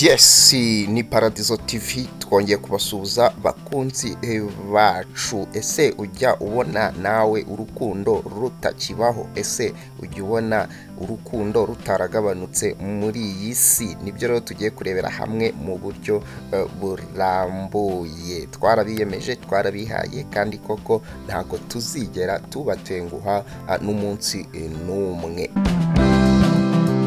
Yes, ni Paradizo TV twongeye kubasuhuza bakunzi bacu. Ese ujya ubona nawe urukundo rutakibaho? Ese ujya ubona urukundo rutaragabanutse muri iyi si? Nibyo rero tugiye kurebera hamwe mu buryo burambuye. Twarabiyemeje, twarabihaye, kandi koko ntabwo tuzigera tubatenguha n'umunsi n'umwe.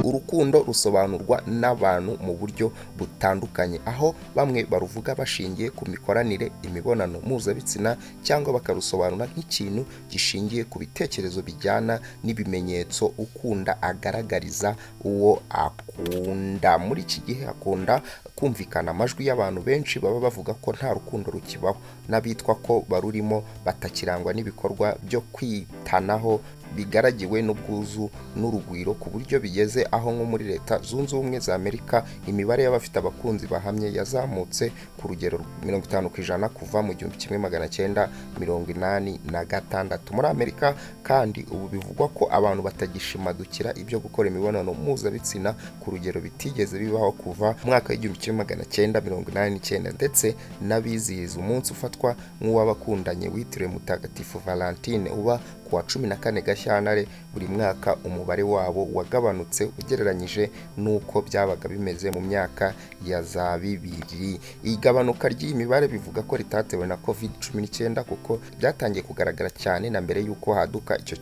Urukundo rusobanurwa n'abantu mu buryo butandukanye, aho bamwe baruvuga bashingiye ku mikoranire, imibonano mpuzabitsina, cyangwa bakarusobanura nk'ikintu gishingiye ku bitekerezo bijyana n'ibimenyetso ukunda agaragariza uwo akunda. Muri iki gihe hakunda kumvikana amajwi y'abantu benshi baba bavuga ko nta rukundo rukibaho, n'abitwa ko barurimo batakirangwa n'ibikorwa byo kwitanaho bigaragiwe n'ubwuzu n'urugwiro, ku buryo bigeze aho nko muri Leta Zunze Ubumwe za Amerika imibare y'abafite abakunzi bahamye yazamutse ku rugero 50% kuva mu 1986 muri Amerika. Kandi ubu bivugwa ko abantu batagishimadukira ibyo gukora imibonano mpuzabitsina ku rugero bitigeze bibaho kuva mu mwaka w'1989, ndetse n'abizihiza umunsi ufatwa nk'uw'abakundanye witiriwe Mutagatifu Valentine uba kuwa 14 Gashyantare buri mwaka, umubare wabo wagabanutse ugereranyije n'uko byabaga bimeze mu myaka ya za 2000. Igabanuka ry'iyi mibare bivuga ko ritatewe na COVID-19 kuko byatangiye kugaragara cyane na mbere y'uko haduka icyo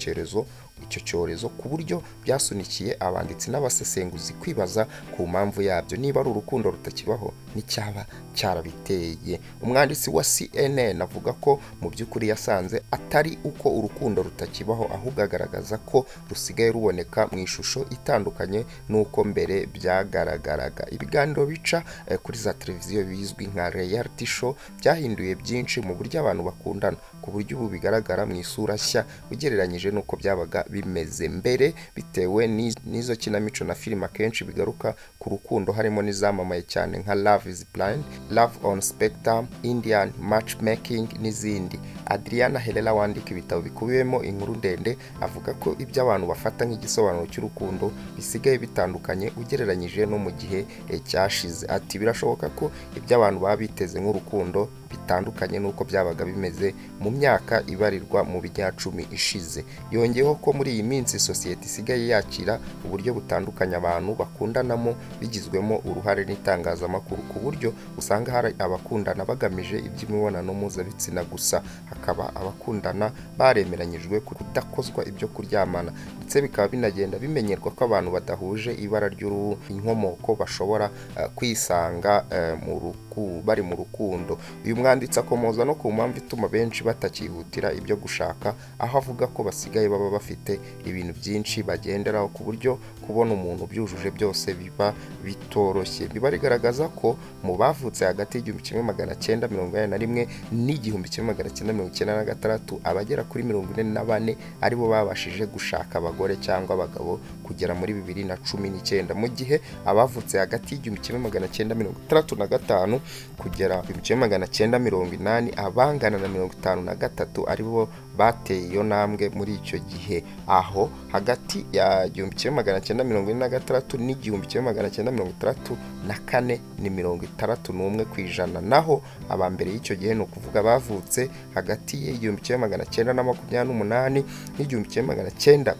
cyorezo, ku buryo byasunikiye abanditsi n'abasesenguzi kwibaza ku mpamvu yabyo, niba ari urukundo rutakibaho n'icyaba cyarabiteye. Umwanditsi wa CNN avuga ko mu by'ukuri yasanze atari uko urukundo rutakibaho, ahubwo agaragaza ko rusigaye ruboneka mu ishusho itandukanye n'uko mbere byagaragaraga. Ibiganiro bica kuri za televiziyo bizwi nka reality show byahinduye byinshi mu buryo abantu bakundana, ku buryo ubu bigaragara mu isura nshya ugereranyije n'uko byabaga bimeze mbere, bitewe n'izo kinamico na filime akenshi bigaruka ku rukundo, harimo n'izamamaye cyane nka Love is Blind, Love on Spectrum, Indian Matchmaking n'izindi. Adriana Helena wandika ibitabo bikubiyemo inkuru ndende avuga ko ibyo abantu bafata nk'igisobanuro cy'urukundo bisigaye bitandukanye ugereranyije no mu gihe cyashize. Ati birashoboka ko ibyo abantu baba biteze nk'urukundo bitandukanye n'uko byabaga bimeze mu myaka ibarirwa mu binyacumi ishize. Yongeyeho ko muri iyi minsi sosiyete isigaye yakira uburyo butandukanye abantu bakundanamo, bigizwemo uruhare n'itangazamakuru, ku buryo usanga hari abakundana bagamije iby'imibonano mpuzabitsina gusa, hakaba abakundana baremeranyijwe kudakozwa ibyo kuryamana, ndetse bikaba binagenda bimenyerwa ko abantu badahuje ibara ry'uruhu, inkomoko bashobora kwisanga bari mu rukundo. Uyu mwanditsi akomoza no ku mpamvu ituma benshi batakihutira ibyo gushaka, aho avuga ko basigaye baba bafite ibintu byinshi bagenderaho, ku buryo kubona umuntu byujuje byose biba bitoroshye. Biba rigaragaza ko mu bavutse hagati y'1981 n'1996 abagera kuri 44 aribo babashije gushaka abagore cyangwa abagabo kugera muri 2019, mu gihe abavutse hagati y'1965 kugera 1980 abangana na 53 aribo bateye iyo ntambwe muri icyo gihe. Aho hagati ya 1946 n'1964 ni 61%, naho abambere y'icyo gihe no kuvuga bavutse hagati y'1928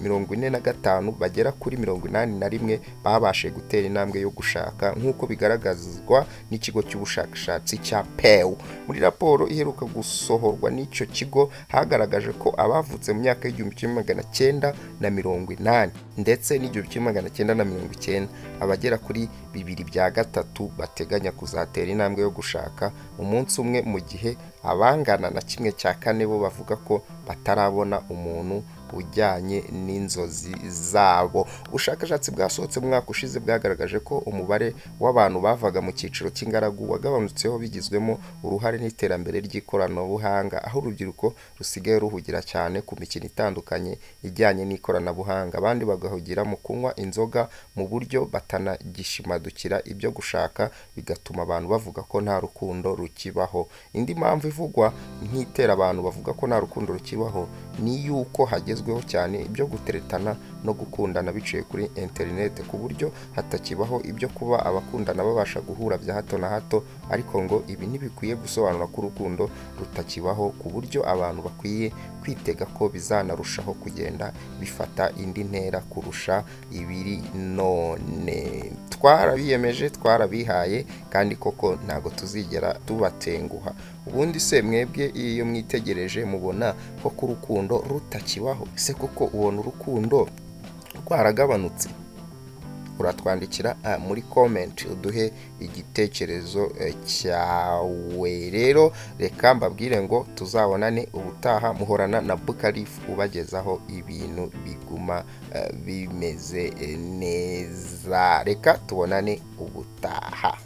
n'1945 bagera kuri 81 babashe gutera intambwe yo gushaka, nk'uko bigaragazwa n'ikigo cy'ubushakashatsi cya Pew. Muri raporo iheruka gusohorwa n'icyo kigo hagaragaje ko abavutse mu myaka y'1980 ndetse n'1990 abagera kuri 2/3 bateganya kuzatera intambwe yo gushaka umunsi umwe, mu gihe abangana na 1/4 bo bavuga ko batarabona umuntu ujyanye n'inzozi zabo. Ubushakashatsi bwasohotse mu mwaka ushize bwagaragaje ko umubare w'abantu bavaga mu cyiciro cy'ingaragu wagabanutseho, bigizwemo uruhare n'iterambere ry'ikoranabuhanga, aho urubyiruko rusigaye ruhugira cyane ku mikino itandukanye ijyanye n'ikoranabuhanga, abandi bagahugira mu kunywa inzoga mu buryo batanagishimadukira ibyo gushaka, bigatuma abantu bavuga ko nta rukundo rukibaho. Indi mpamvu ivugwa nk'itera abantu bavuga ko nta rukundo rukibaho ni yuko hageze bigezweho cyane ibyo guteretana no gukundana biciye kuri interinete, ku buryo hatakibaho ibyo kuba abakundana babasha guhura bya hato na hato, ariko ngo ibi ntibikwiye gusobanura ko urukundo rutakibaho, ku buryo abantu bakwiye kwitega ko bizanarushaho kugenda bifata indi ntera kurusha ibiri none. Twarabiyemeje, twarabihaye, kandi koko ntago tuzigera tubatenguha. Ubundi se mwebwe iyo mwitegereje mubona ko ku rukundo rutakibaho? Se koko ubona urukundo rwaragabanutse? Uratwandikira muri comment uduhe igitekerezo cyawe. Rero reka mbabwire ngo tuzabonane ubutaha. Muhorana na Bukarifu ubagezaho ibintu biguma bimeze neza. Reka tubonane ubutaha.